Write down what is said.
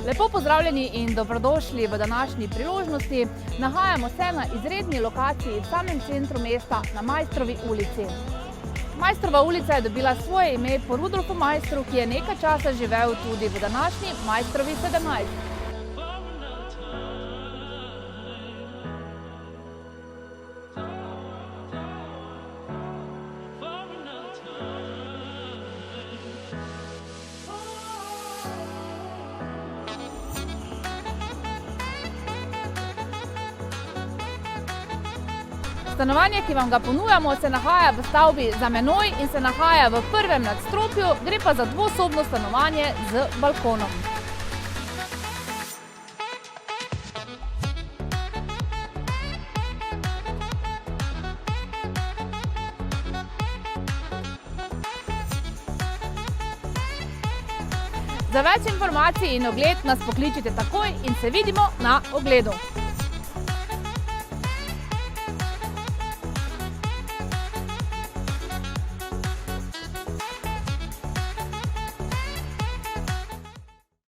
Lepo pozdravljeni in dobrodošli v današnji priložnosti. Nahajamo se na izredni lokaciji v samem centru mesta na Maistrovi ulici. Maistrova ulica je dobila svoje ime po Rudolfu Maistru, ki je nekaj časa živel tudi v današnji Maistrovi 17. Stanovanje, ki vam ga ponujamo, se nahaja v stavbi za menoj in se nahaja v prvem nadstropju, gre pa za dvosobno stanovanje z balkonom. Za več informacij in ogled nas pokličite takoj in se vidimo na ogledu.